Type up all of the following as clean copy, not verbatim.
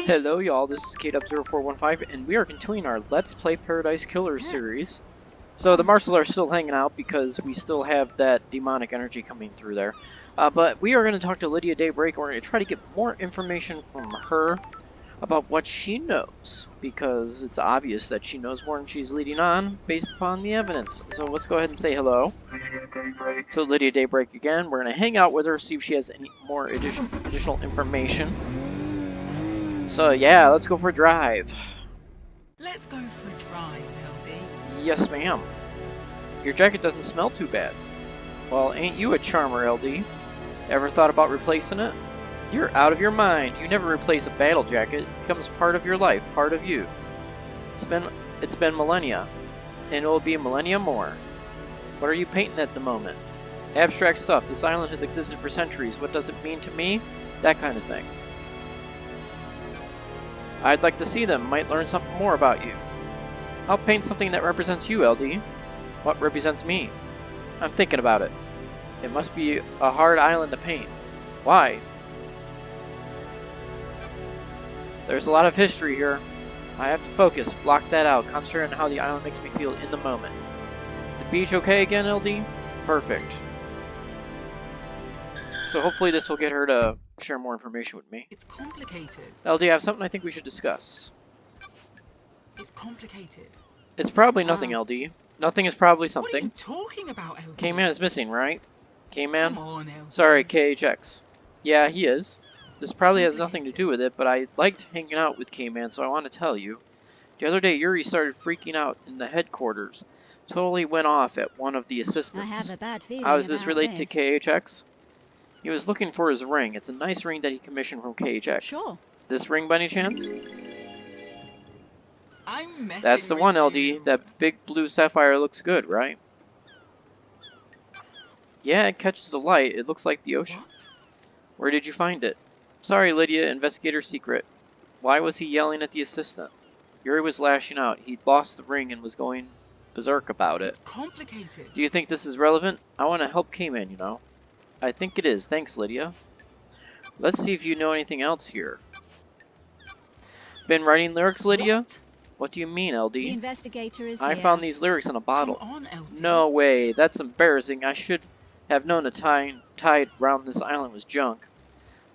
Hello y'all, this is KW0415 and we are continuing our Let's Play Paradise Killers series. So the marshals are still hanging out because we still have that demonic energy coming through there. But we are going to talk to Lydia Day Break and we're going to try to get more information from her about what she knows. Because it's obvious that she knows more than she's leading on based upon the evidence. So let's go ahead and say hello to Lydia Day Break again. We're going to hang out with her, see if she has any more additional information. So yeah, let's go for a drive. Let's go for a drive, LD. Yes, ma'am. Your jacket doesn't smell too bad. Well, ain't you a charmer, LD? Ever thought about replacing it? You're out of your mind. You never replace a battle jacket. It becomes part of your life, part of you. It's been millennia, and it will be a millennia more. What are you painting at the moment? Abstract stuff. This island has existed for centuries. What does it mean to me? That kind of thing. I'd like to see them. Might learn something more about you. I'll paint something that represents you, LD. What represents me? I'm thinking about it. It must be a hard island to paint. Why? There's a lot of history here. I have to focus, block that out, concentrate on how the island makes me feel in the moment. The beach okay again, LD? Perfect. So hopefully this will get her to share more information with me. It's complicated. LD, I have something I think we should discuss. It's complicated. It's probably nothing, LD. Nothing is probably something. What are you talking about, LD? K-Man is missing, right? K-Man? Come on, LD. Sorry, KHX. Yeah, he is. This probably has nothing to do with it, but I liked hanging out with K-Man, so I want to tell you. The other day, Yuri started freaking out in the headquarters. Totally went off at one of the assistants. I have a bad feeling How does this about relate to this. KHX? He was looking for his ring. It's a nice ring that he commissioned from KHX. Sure. This ring by any chance? I'm messing That's the with one, LD. you. That big blue sapphire looks good, right? Yeah, it catches the light. It looks like the ocean. What? Where did you find it? Sorry, Lydia, investigator secret. Why was he yelling at the assistant? Yuri was lashing out. He'd lost the ring and was going berserk about it. It's complicated. Do you think this is relevant? I want to help K-Man, you know. I think it is. Thanks, Lydia. Let's see if you know anything else here. Been writing lyrics, Lydia? What do you mean, LD? The investigator is I here. found these lyrics in a bottle. Come on, LD. No way. That's embarrassing. I should have known a tide round this island was junk.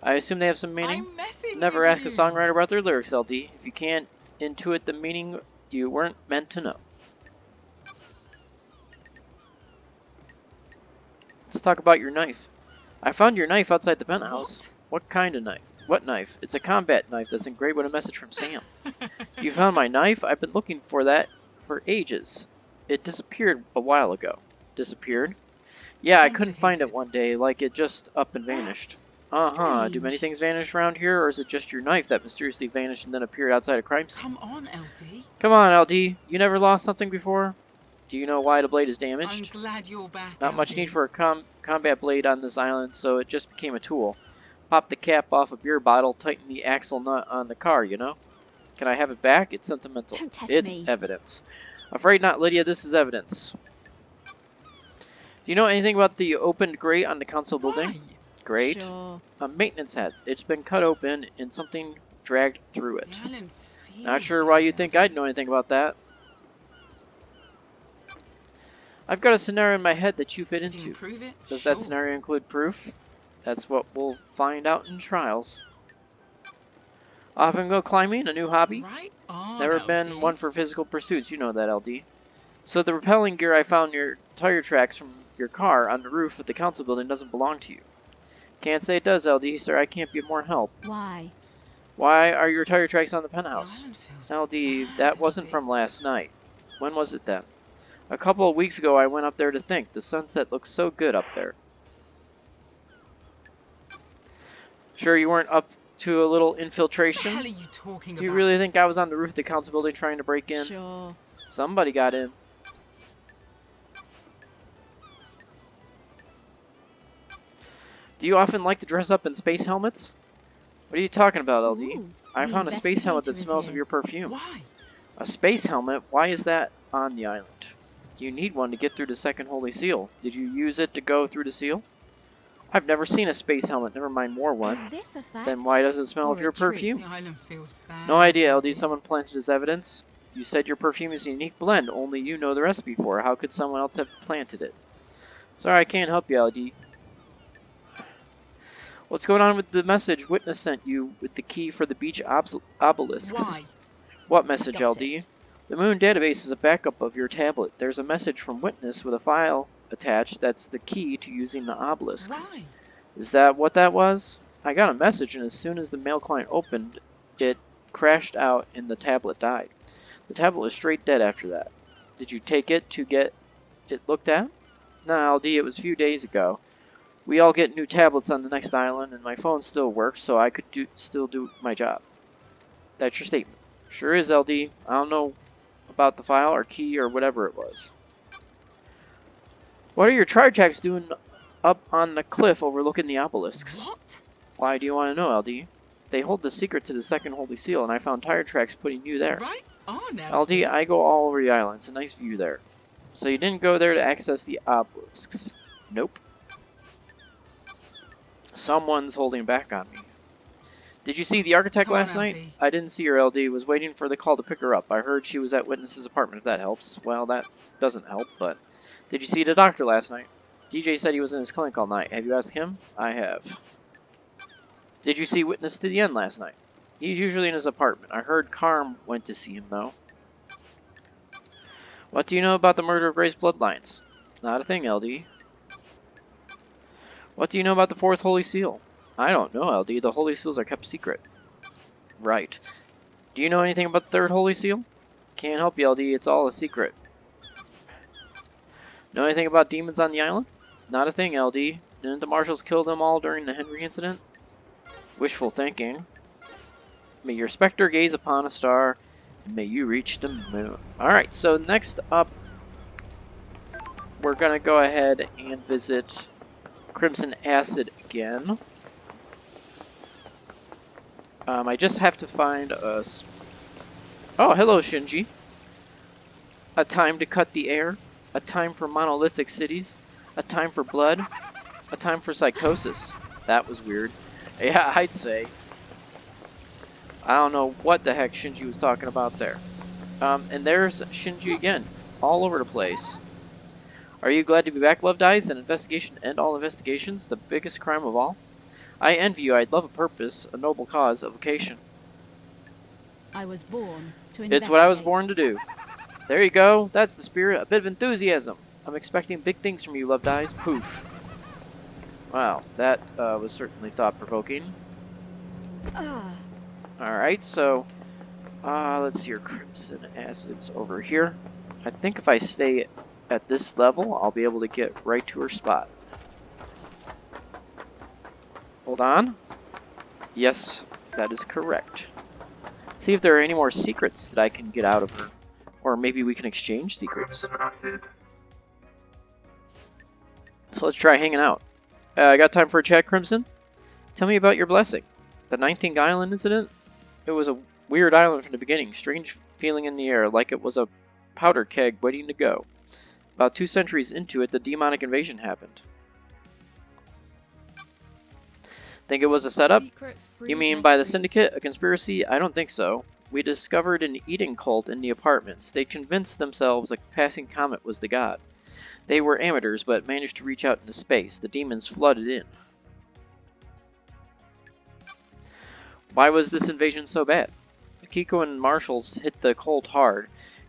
I assume they have some meaning? I'm messing Never with ask you. a songwriter about their lyrics, LD. If you can't intuit the meaning, you weren't meant to know. Let's talk about your knife. I found your knife outside the penthouse. What kind of knife? What knife? It's a combat knife that's engraved with a message from Sam. You found my knife? I've been looking for that for ages. It disappeared a while ago. Disappeared? Yeah, I couldn't find it one day, like it just up and vanished. Uh-huh. Do many things vanish around here, or is it just your knife that mysteriously vanished and then appeared outside a crime scene? Come on, LD. Come on, LD. You never lost something before? Do you know why the blade is damaged? I'm glad you're back, Not LD. much need for a combat blade on this island, so it just became a tool. Pop the cap off a beer bottle, tighten the axle nut on the car, you know? Can I have it back? It's sentimental. Don't test It's me. evidence. Afraid not, Lydia. This is evidence. Do you know anything about the opened grate on the council building? Why? Grate? Sure. A maintenance hat. It's been cut open and something dragged through it. The island feels Not sure why bad, you think LD. I'd know anything about that. I've got a scenario in my head that you fit If you into. improve it, Does sure. that scenario include proof? That's what we'll find out in trials. Often go climbing, a new hobby? Right on, Never LD. been one for physical pursuits, you know that, LD. So the rappelling gear I found near tire tracks from your car on the roof of the council building doesn't belong to you. Can't say it does, LD, sir. I can't be of more help. Why? Why are your tire tracks on the The penthouse? island feels LD, bad, that wasn't LD. from last night. When was it then? A couple of weeks ago I went up there to think. The sunset looks so good up there. Sure you weren't up to a little What the infiltration? hell are you talking You about? really think I was on the roof of the council building trying to break in? Sure. Somebody got in. Do you often like to dress up in space helmets? What are you talking about, LD? Ooh, I the found a space helmet that investigator is smells here. of your perfume. Why? A space helmet? Why is that on the island? You need one to get through the second holy seal. Did you use it to go through the seal? I've never seen a space helmet, never mind more one. Is this a fact? Then why does it smell of or your a truth? perfume? The island feels bad. No idea, LD. LD. Someone planted as evidence. You said your perfume is a unique blend, only you know the recipe for it. How could someone else have planted it? Sorry, I can't help you, LD. What's going on with the message Witness sent you with the key for the beach obelisks? Why? What message, Got LD? it. The Moon database is a backup of your tablet. There's a message from Witness with a file attached that's the key to using the obelisks. Why? Is that what that was? I got a message, and as soon as the mail client opened, it crashed out and the tablet died. The tablet was straight dead after that. Did you take it to get it looked at? No, LD, it was a few days ago. We all get new tablets on the next island, and my phone still works, so I could still do my job. That's your statement. Sure is, LD. I don't know about the file or key or whatever it was. What are your tri-tracks doing up on the cliff overlooking the obelisks? What? Why do you want to know, LD? They hold the secret to the second holy seal, and I found tire tracks putting you there. Right on, LD, I go all over the island. It's a nice view there. So you didn't go there to access the obelisks? Nope. Someone's holding back on me. Did you see the architect Come on, last night? LD. I didn't see her, LD. Was waiting for the call to pick her up. I heard she was at Witness's apartment, if that helps. Well, that doesn't help, but... Did you see the doctor last night? DJ said he was in his clinic all night. Have you asked him? I have. Did you see Witness to the end last night? He's usually in his apartment. I heard Carm went to see him, though. What do you know about the murder of Gray's bloodlines? Not a thing, LD. What do you know about the fourth holy seal? I don't know, LD. The holy seals are kept secret. Right. Do you know anything about the third holy seal? Can't help you, LD. It's all a secret. Know anything about demons on the island? Not a thing, LD. Didn't the marshals kill them all during the Henry incident? Wishful thinking. May your specter gaze upon a star, and may you reach the moon. Alright, so next up, we're going to go ahead and visit Crimson Acid again. I just have to find a... Oh, hello, Shinji. A time to cut the air. A time for monolithic cities. A time for blood. A time for psychosis. That was weird. Yeah, I'd say. I don't know what the heck Shinji was talking about there. And there's Shinji again. All over the place. Are you glad to be back, Love Dies? An investigation to end all investigations? The biggest crime of all? I envy you. I'd love a purpose, a noble cause, a vocation. I was born to investigate. It's what I was born to do. There you go. That's the spirit. A bit of enthusiasm. I'm expecting big things from you, Love Dies. Poof. Wow, that was certainly thought-provoking. Alright, so... let's see here. Crimson Acid's over here. I think if I stay at this level, I'll be able to get right to her spot. Hold on. Yes, that is correct. See if there are any more secrets that I can get out of her. Or maybe we can exchange secrets. So let's try hanging out. I got time for a chat, Crimson? Tell me about your blessing. The 19th Island incident? It was a weird island from the beginning. Strange feeling in the air, like it was a powder keg waiting to go. About 2 centuries into it, the demonic invasion happened. Think it was a setup? You mean by the Syndicate? A conspiracy? I don't think so. We discovered an eating cult in the apartments. They convinced themselves a passing comet was the god. They were amateurs, but managed to reach out into space. The demons flooded in. Why was this invasion so bad? Akiko and Marshals hit the cult hard.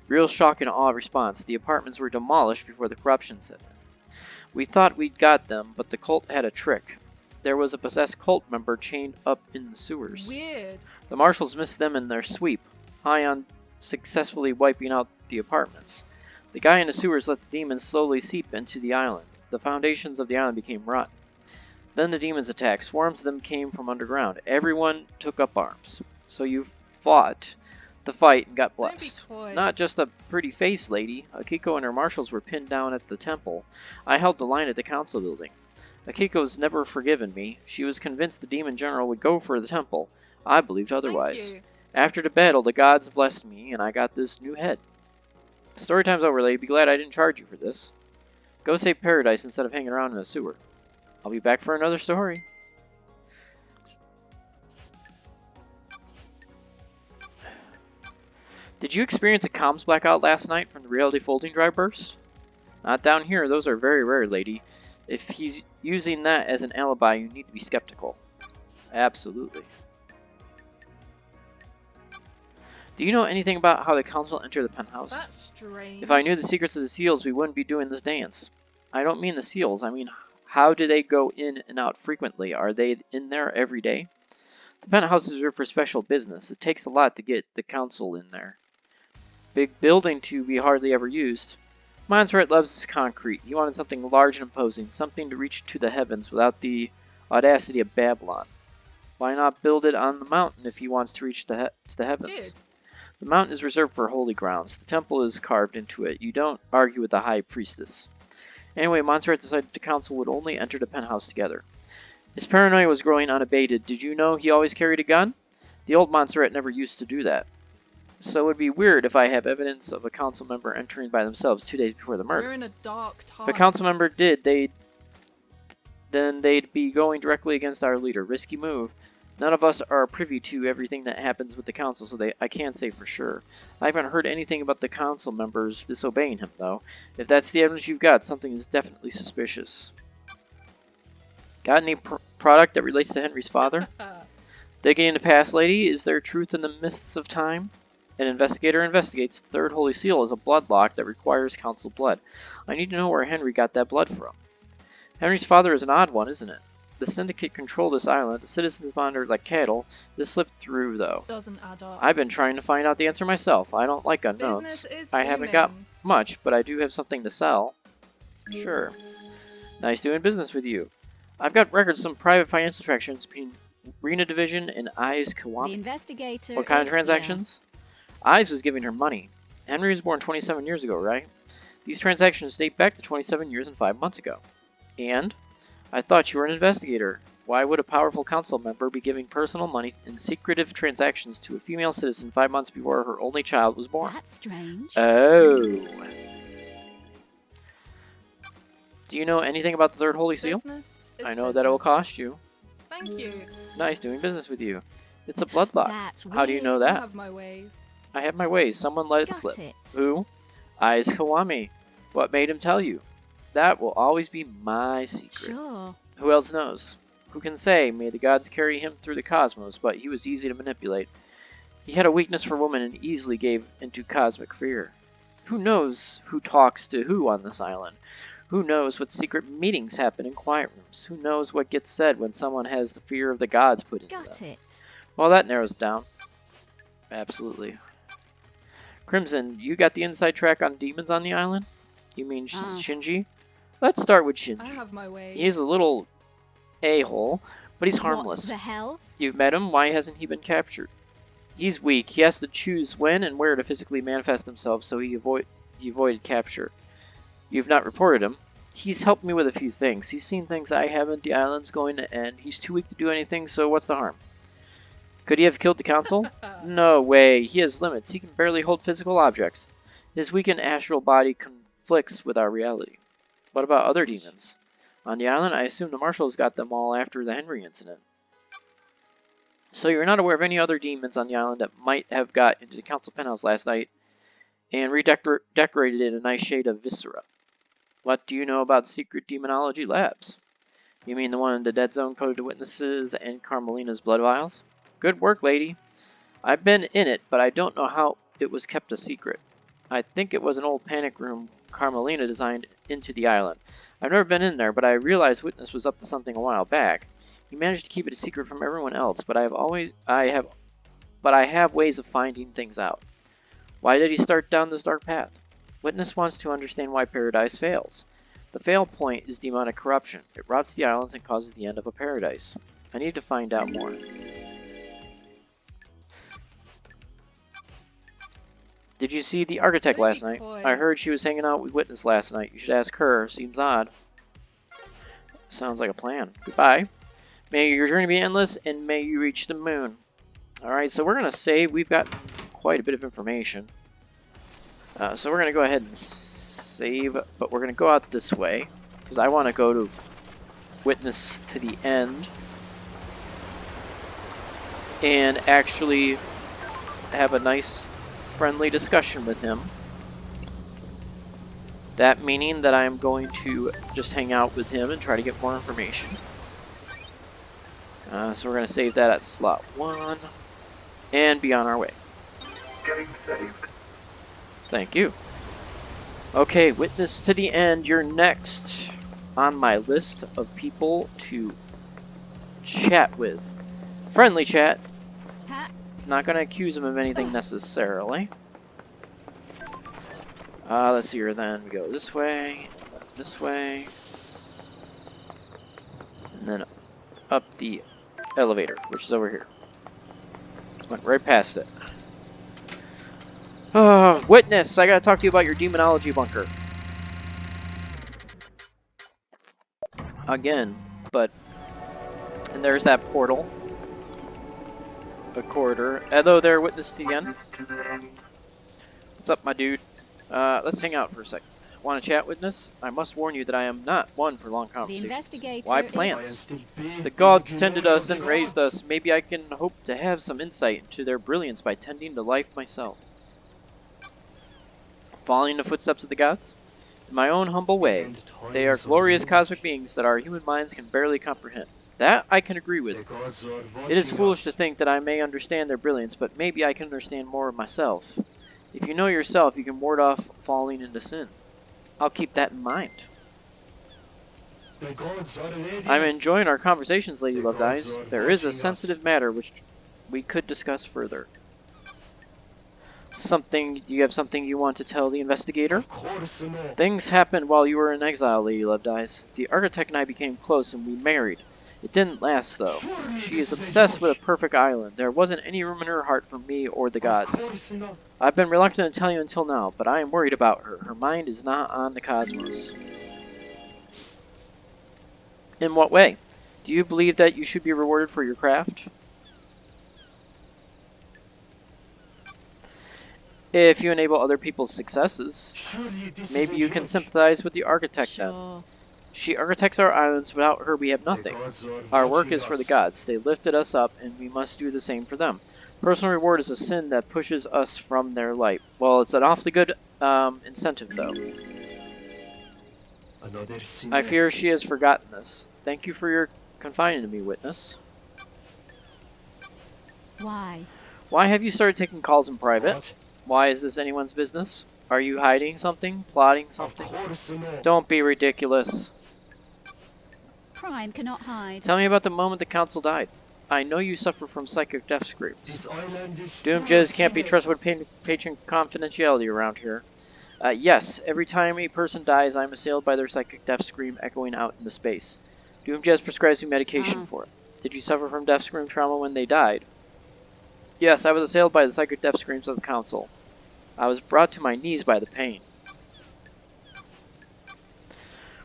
Real shock and awe response. The apartments were demolished before the corruption set in. We thought we'd got them, but the cult had a trick. There was a possessed cult member chained up in the sewers. Weird. The marshals missed them in their sweep, high on successfully wiping out the apartments. The guy in the sewers let the demons slowly seep into the island. The foundations of the island became rotten. Then the demons attacked. Swarms of them came from underground. Everyone took up arms. So you fought the fight and got blessed. Don't be coy. Not just a pretty face, lady. Akiko and her marshals were pinned down at the temple. I held the line at the council building. Akiko's never forgiven me. She was convinced the demon general would go for the temple. I believed otherwise. Thank you. After the battle, the gods blessed me, and I got this new head. Storytime's over, lady. Be glad I didn't charge you for this. Go save paradise instead of hanging around in a sewer. I'll be back for another story. Did you experience a comms blackout last night from the reality folding drive burst? Not down here, those are very rare, lady. If he's using that as an alibi, you need to be skeptical. Absolutely. Do you know anything about how the council entered the penthouse? That's strange. If I knew the secrets of the seals, we wouldn't be doing this dance. I don't mean the seals, I mean how do they go in and out frequently? Are they in there every day? The penthouse is reserved for special business. It takes a lot to get the council in there. Big building to be hardly ever used. Montserrat loves his concrete. He wanted something large and imposing, something to reach to the heavens without the audacity of Babylon. Why not build it on the mountain if he wants to reach to the heavens? Good. The mountain is reserved for holy grounds. The temple is carved into it. You don't argue with the high priestess. Anyway, Montserrat decided the council would only enter the penthouse together. His paranoia was growing unabated. Did you know he always carried a gun? The old Montserrat never used to do that. So it would be weird if I have evidence of a council member entering by themselves 2 days before the murder. We're in a dark time. If a council member did, then they'd be going directly against our leader. Risky move. None of us are privy to everything that happens with the council, so I can't say for sure. I haven't heard anything about the council members disobeying him, though. If that's the evidence you've got, something is definitely suspicious. Got any product that relates to Henry's father? Digging into past, lady, is there truth in the mists of time? An investigator investigates. The third holy seal is a blood lock that requires council blood. I need to know where Henry got that blood from. Henry's father is an odd one, isn't it? The syndicate control this island. The citizens monitor like cattle. This slipped through, though. Doesn't add up. I've been trying to find out the answer myself. I don't like unknowns. Business is I haven't got booming. much, but I do have something to sell. Sure. Nice doing business with you. I've got records of some private financial transactions between Rena Division and Eyes The Kiwami. investigator. What kind of is transactions? Eyes was giving her money. Henry was born 27 years ago, right? These transactions date back to 27 years and 5 months ago. And? I thought you were an investigator. Why would a powerful council member be giving personal money in secretive transactions to a female citizen 5 months before her only child was here. born? That's strange. Oh. Do you know anything about the third holy seal? Business is I know that it will business. cost you. Thank you. Nice doing business with you. It's a blood lock. That's How do you know weird. I that? have my ways. I have my ways. Someone let it Got slip. it. Who? Eyes Kiwami. What made him tell you? That will always be my secret. Sure. Who else knows? Who can say? May the gods carry him through the cosmos, but he was easy to manipulate. He had a weakness for women and easily gave into cosmic fear. Who knows who talks to who on this island? Who knows what secret meetings happen in quiet rooms? Who knows what gets said when someone has the fear of the gods put into Got them? it. Well, that narrows it down. Absolutely. Crimson, you got the inside track on demons on the island? You mean Shinji? Let's start with I Shinji. have my ways. He's a little a-hole, but he's harmless. What the hell? You've met him, why hasn't he been captured? He's weak, he has to choose when and where to physically manifest himself, so he avoided capture. You've not reported him. He's helped me with a few things. He's seen things I haven't, the island's going to end. He's too weak to do anything, so what's the harm? Could he have killed the council? No way, he has limits. He can barely hold physical objects. His weakened astral body conflicts with our reality. What about other demons? On the island, I assume the marshals got them all after the Henry incident. So you're not aware of any other demons on the island that might have got into the council penthouse last night and redecorated it in a nice shade of viscera. What do you know about secret demonology labs? You mean the one in the dead zone coded to witnesses and Carmelina's blood vials? Good work, lady. I've been in it, but I don't know how it was kept a secret. I think it was an old panic room Carmelina designed into the island. I've never been in there, but I realized Witness was up to something a while back. He managed to keep it a secret from everyone else, but I have ways of finding things out. Why did he start down this dark path? Witness wants to understand why paradise fails. The fail point is demonic corruption. It rots the islands and causes the end of a paradise. I need to find out more. Did you see the architect last night? I heard she was hanging out with Witness last night. You should ask her. Seems odd. Sounds like a plan. Goodbye. May your journey be endless, and may you reach the moon. Alright, so we're going to save. We've got quite a bit of information. So we're going to go ahead and save, but we're going to go out this way, because I want to go to Witness to the end and actually have a nice friendly discussion with him. That meaning that I'm going to just hang out with him and try to get more information. So we're going to save that at slot 1 and be on our way. Thank you. Okay, Witness to the end, you're next on my list of people to chat with. Friendly chat. Not going to accuse him of anything necessarily. Let's see here then. We go this way, and then up the elevator, which is over here. Went right past it. Oh, Witness, I gotta talk to you about your demonology bunker. Again, but... And there's that portal. A corridor. Hello there, Witness to the end. What's up, my dude? Let's hang out for a second. Want to chat, Witness? I must warn you that I am not one for long conversations. Why plants? The gods tended us and raised us. Maybe I can hope to have some insight into their brilliance by tending to life myself. Following in the footsteps of the gods? In my own humble way, they are glorious cosmic beings that our human minds can barely comprehend. That I can agree with. It is foolish to think that I may understand their brilliance, but maybe I can understand more of myself. If you know yourself, you can ward off falling into sin. I'll keep that in mind. I'm enjoying our conversations, Lady Lovedyes. There is a sensitive matter which we could discuss further. Do you have something you want to tell the investigator? Things happened while you were in exile, Lady Lovedyes. The architect and I became close and we married. It didn't last, though. She is obsessed with a perfect island. There wasn't any room in her heart for me or the gods. I've been reluctant to tell you until now, but I am worried about her. Her mind is not on the cosmos. In what way? Do you believe that you should be rewarded for your craft? If you enable other people's successes, maybe you can sympathize with the architect then. She architects our islands. Without her, we have nothing. Our work is for the gods. They lifted us up, and we must do the same for them. Personal reward is a sin that pushes us from their light. Well, it's an awfully good incentive, though. I fear she has forgotten this. Thank you for your confiding to me, Witness. Why? Why have you started taking calls in private? Why is this anyone's business? Are you hiding something? Plotting something? Don't be ridiculous. Crime cannot hide. Tell me about the moment the council died. I know you suffer from psychic death screams. Doomjizz can't be trusted with patient confidentiality around here. Yes, every time a person dies, I'm assailed by their psychic death scream echoing out into space. Doomjizz prescribes me medication for it. Did you suffer from death scream trauma when they died? Yes, I was assailed by the psychic death screams of the council. I was brought to my knees by the pain.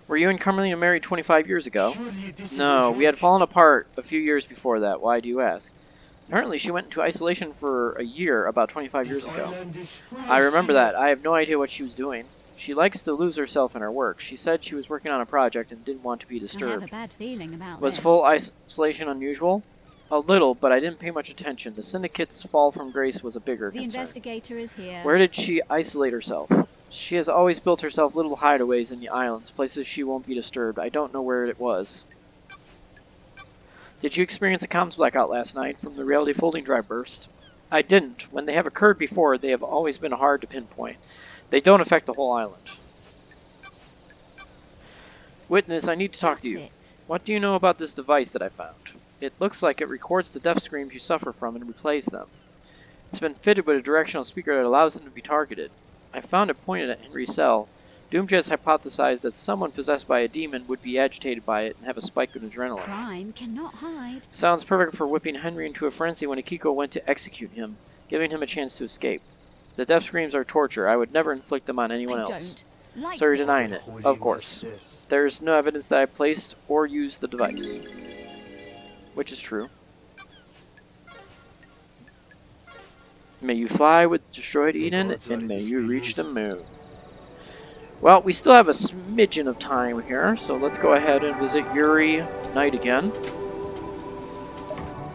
Were you and Carmelina married 25 years ago? No, we had fallen apart a few years before that. Why do you ask? Apparently she went into isolation for a year about 25 years ago. I remember that. I have no idea what she was doing. She likes to lose herself in her work. She said she was working on a project and didn't want to be disturbed. I have a bad feeling about Was this. full isolation unusual? A little, but I didn't pay much attention. The Syndicate's fall from grace was a bigger concern. The investigator is here. Where did she isolate herself? She has always built herself little hideaways in the islands, places she won't be disturbed. I don't know where it was. Did you experience a comms blackout last night from the reality folding drive burst? I didn't. When they have occurred before, they have always been hard to pinpoint. They don't affect the whole island. Witness, I need to talk to you. What do you know about this device that I found? It looks like it records the death screams you suffer from and replays them. It's been fitted with a directional speaker that allows them to be targeted. I found it pointed at Henry's cell. Doomjizz hypothesized that someone possessed by a demon would be agitated by it and have a spike of adrenaline. Crime cannot hide. Sounds perfect for whipping Henry into a frenzy when Akiko went to execute him, giving him a chance to escape. The death screams are torture. I would never inflict them on anyone else. So you're denying it, of course. There's no evidence that I placed or used the device. Which is true. May you fly with destroyed Eden, and may you reach the moon. Well, we still have a smidgen of time here, so let's go ahead and visit Yuri Night again.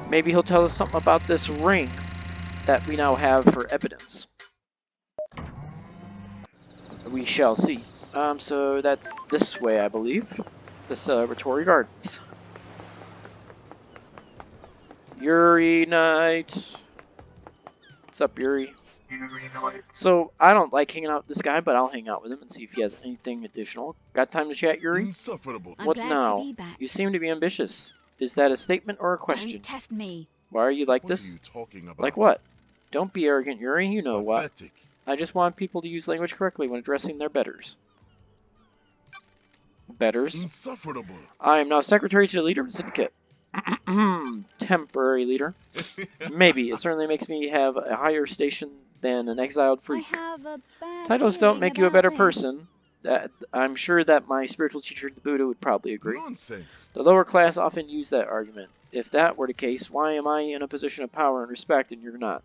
Maybe he'll tell us something about this ring that we now have for evidence. We shall see. So that's this way, I believe. The Celebratory Gardens. Yuri Night. What's up, Yuri? So, I don't like hanging out with this guy, but I'll hang out with him and see if he has anything additional. Got time to chat, Yuri? Insufferable. I'm What glad now? to be back. You seem to be ambitious. Is that a statement or a question? Don't test me. Why are you like What are this? you talking about? Like what? Don't be arrogant, Yuri. You know what. Pathetic. I just want people to use language correctly when addressing their betters. Betters? Insufferable. I am now secretary to the leader of the syndicate. Temporary leader. Maybe. It certainly makes me have a higher station than an exiled I freak. have a bad Titles don't feeling make you a about better this. person. I'm sure that my spiritual teacher, the Buddha, would probably agree. Nonsense. The lower class often use that argument. If that were the case, why am I in a position of power and respect and you're not?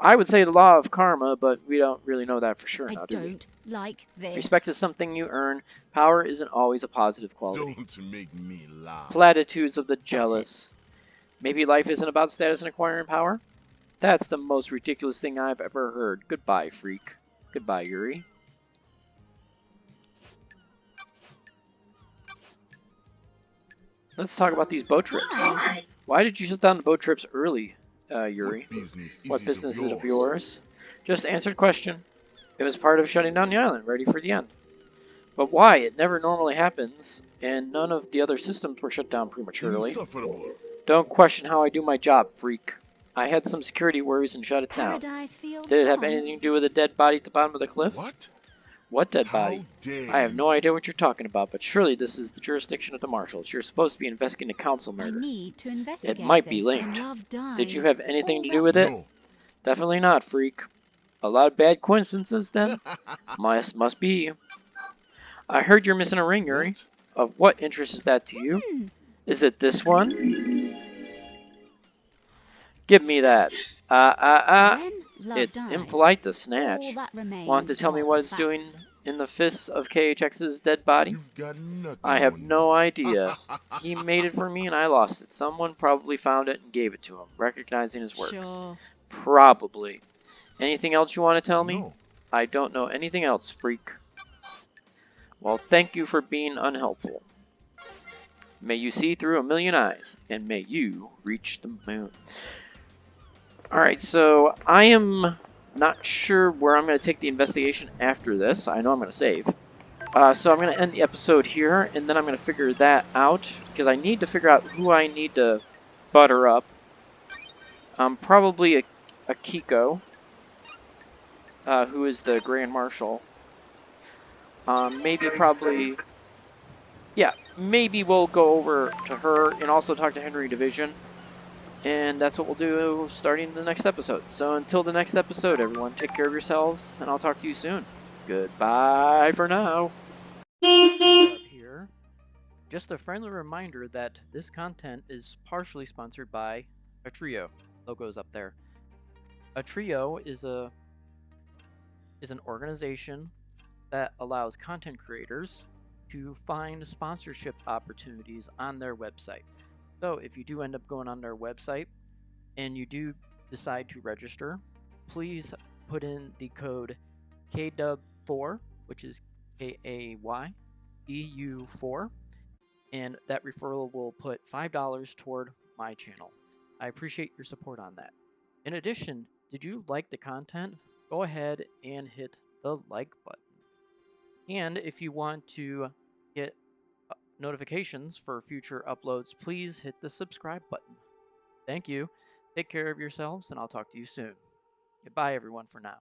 I would say the law of karma, but we don't really know that for sure I now, do we? don't like this. Respect is something you earn. Power isn't always a positive quality. Don't make me laugh. Platitudes of the jealous. Maybe life isn't about status and acquiring power? That's the most ridiculous thing I've ever heard. Goodbye, freak. Goodbye, Yuri. Let's talk about these boat trips. Why did you shut down the boat trips early, Yuri? What business is it of yours? Just answered question. It was part of shutting down the island, ready for the end. But why? It never normally happens, and none of the other systems were shut down prematurely. Insufferable. Don't question how I do my job, freak. I had some security worries and shut it down. Paradise feels Did it have wrong. anything to do with a dead body at the bottom of the cliff? What? What dead How body? dare I have you? no idea what you're talking about, but surely this is the jurisdiction of the marshals. You're supposed to be investigating a council I murder. need to investigate might be this linked. when love dies. Did you have anything All to that do with it? No. Definitely not, freak. A lot of bad coincidences, then? Must be. I heard you're missing a ring, Yuri. What? Of what interest is that to you? Is it this one? Give me that. When love It's dies, impolite to all snatch. that remains Want to tell me are what the it's doing facts. in the fists of KHX's dead body? You've got nothing I have on no me. idea. He made it for me and I lost it. Someone probably found it and gave it to him, recognizing his work. Sure. Probably. Anything else you want to tell me? No. I don't know anything else, freak. Well, thank you for being unhelpful. May you see through a million eyes, and may you reach the moon. Alright, so I am not sure where I'm going to take the investigation after this. I know I'm going to save. So I'm going to end the episode here, and then I'm going to figure that out, because I need to figure out who I need to butter up. Probably a Kiko, who is the Grand Marshal. Maybe we'll go over to her and also talk to Henry Division. And that's what we'll do starting the next episode. So until the next episode, everyone, take care of yourselves, and I'll talk to you soon. Goodbye for now. Here. Just a friendly reminder that this content is partially sponsored by a trio. Logo's up there. A trio is an organization that allows content creators to find sponsorship opportunities on their website. So if you do end up going on their website and you do decide to register, please put in the code KDUB4, which is KAYEU4, and that referral will put $5 toward my channel. I appreciate your support on that. In addition, did you like the content? Go ahead and hit the like button. And if you want to get notifications for future uploads, please hit the subscribe button. Thank you. Take care of yourselves, and I'll talk to you soon. Goodbye, everyone, for now.